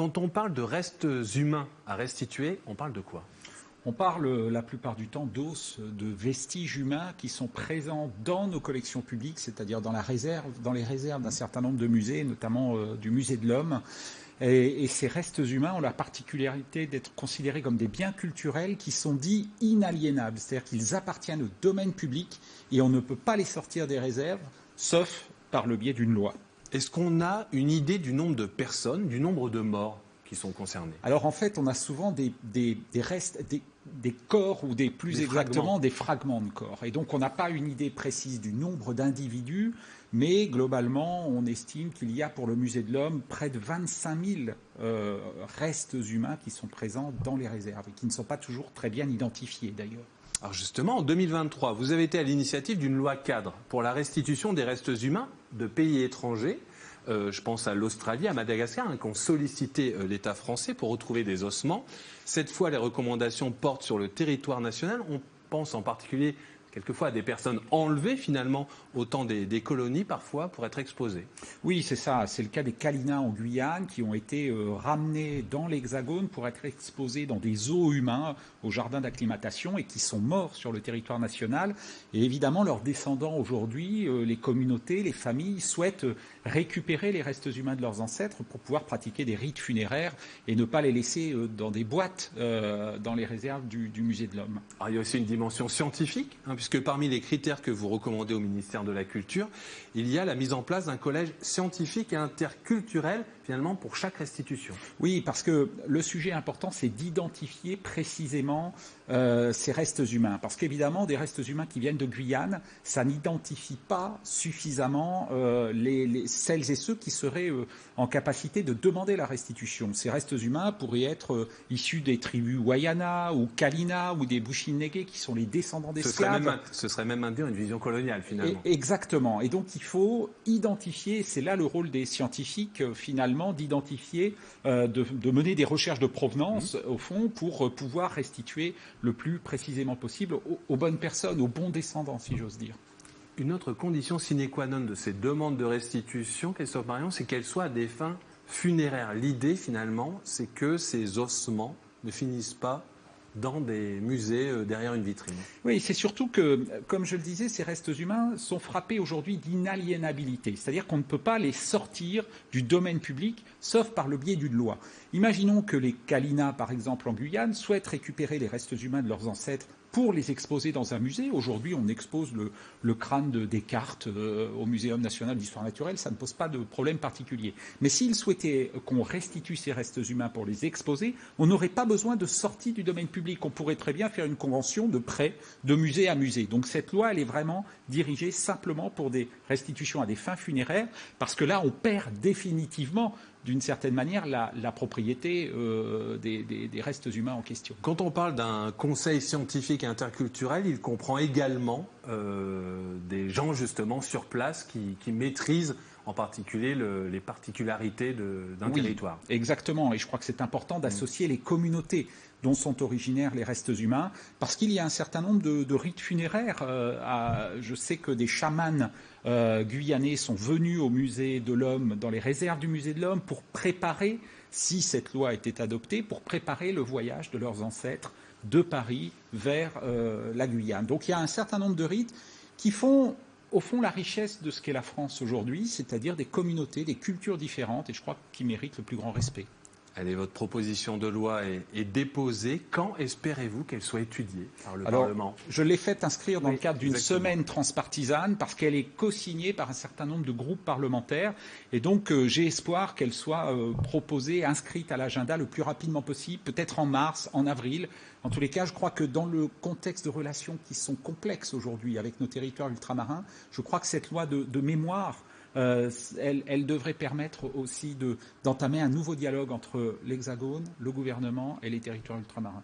Quand on parle de restes humains à restituer, on parle de quoi? On parle la plupart du temps d'os, de vestiges humains qui sont présents dans nos collections publiques, c'est-à-dire dans les réserves d'un certain nombre de musées, notamment du musée de l'Homme. Et ces restes humains ont la particularité d'être considérés comme des biens culturels qui sont dits inaliénables, c'est-à-dire qu'ils appartiennent au domaine public et on ne peut pas les sortir des réserves, sauf par le biais d'une loi. Est-ce qu'on a une idée du nombre de personnes, du nombre de morts qui sont concernés? Alors en fait, on a souvent des restes, des corps ou plus exactement des fragments de corps. Et donc on n'a pas une idée précise du nombre d'individus, mais globalement, on estime qu'il y a pour le musée de l'Homme près de 25 000 restes humains qui sont présents dans les réserves et qui ne sont pas toujours très bien identifiés d'ailleurs. Alors justement, en 2023, vous avez été à l'initiative d'une loi cadre pour la restitution des restes humains de pays étrangers. Je pense à l'Australie, à Madagascar, qui ont sollicité l'État français pour retrouver des ossements. Cette fois, les recommandations portent sur le territoire national. On pense en particulier quelquefois à des personnes enlevées finalement au temps des colonies parfois pour être exposées. Oui, c'est ça. C'est le cas des Kalinas en Guyane qui ont été ramenés dans l'Hexagone pour être exposés dans des zoos humains au jardin d'acclimatation et qui sont morts sur le territoire national. Et évidemment, leurs descendants aujourd'hui, les communautés, les familles souhaitent récupérer les restes humains de leurs ancêtres pour pouvoir pratiquer des rites funéraires et ne pas les laisser dans des boîtes dans les réserves du musée de l'Homme. Alors, il y a aussi une dimension scientifique, puisque parmi les critères que vous recommandez au ministère de la Culture, il y a la mise en place d'un collège scientifique et interculturel, finalement, pour chaque restitution. Oui, parce que le sujet important, c'est d'identifier précisément ces restes humains. Parce qu'évidemment, des restes humains qui viennent de Guyane, ça n'identifie pas suffisamment celles et ceux qui seraient en capacité de demander la restitution. Ces restes humains pourraient être issus des tribus Wayana ou Kalina ou des Bushinege qui sont les descendants d'esclaves. Ce serait même induire une vision coloniale, finalement. Exactement. Et donc, il faut identifier, c'est là le rôle des scientifiques, finalement, d'identifier, de mener des recherches de provenance, au fond, pour pouvoir restituer le plus précisément possible aux bonnes personnes, aux bons descendants, si j'ose dire. Une autre condition sine qua non de ces demandes de restitution, Christophe Marion, c'est qu'elles soient à des fins funéraires. L'idée, finalement, c'est que ces ossements ne finissent pas dans des musées derrière une vitrine. Oui, c'est surtout que, comme je le disais, ces restes humains sont frappés aujourd'hui d'inaliénabilité. C'est-à-dire qu'on ne peut pas les sortir du domaine public, sauf par le biais d'une loi. Imaginons que les Kalinas, par exemple en Guyane, souhaitent récupérer les restes humains de leurs ancêtres pour les exposer dans un musée. Aujourd'hui, on expose le crâne de Descartes au Muséum national d'histoire naturelle. Ça ne pose pas de problème particulier. Mais s'ils souhaitaient qu'on restitue ces restes humains pour les exposer, on n'aurait pas besoin de sortie du domaine public. On pourrait très bien faire une convention de prêt de musée à musée. Donc cette loi, elle est vraiment dirigée simplement pour des restitutions à des fins funéraires, parce que là, on perd définitivement d'une certaine manière, la propriété des restes humains en question. Quand on parle d'un conseil scientifique et interculturel, il comprend également des gens justement sur place qui maîtrisent en particulier les particularités d'un territoire. Exactement, et je crois que c'est important d'associer les communautés dont sont originaires les restes humains, parce qu'il y a un certain nombre de rites funéraires. Je sais que des chamans guyanais sont venus au musée de l'Homme, dans les réserves du musée de l'Homme, pour préparer, si cette loi était adoptée, pour préparer le voyage de leurs ancêtres de Paris vers la Guyane. Donc il y a un certain nombre de rites qui font au fond la richesse de ce qu'est la France aujourd'hui, c'est-à-dire des communautés, des cultures différentes, et je crois qu'ils méritent le plus grand respect. Allez, votre proposition de loi est déposée. Quand espérez-vous qu'elle soit étudiée par le Parlement? Je l'ai faite inscrire dans le cadre d'une semaine transpartisane parce qu'elle est co-signée par un certain nombre de groupes parlementaires. Et donc, j'ai espoir qu'elle soit proposée, inscrite à l'agenda le plus rapidement possible, peut-être en mars, en avril. En tous les cas, je crois que dans le contexte de relations qui sont complexes aujourd'hui avec nos territoires ultramarins, je crois que cette loi de mémoire, elle devrait permettre aussi d'entamer un nouveau dialogue entre l'Hexagone, le gouvernement et les territoires ultramarins.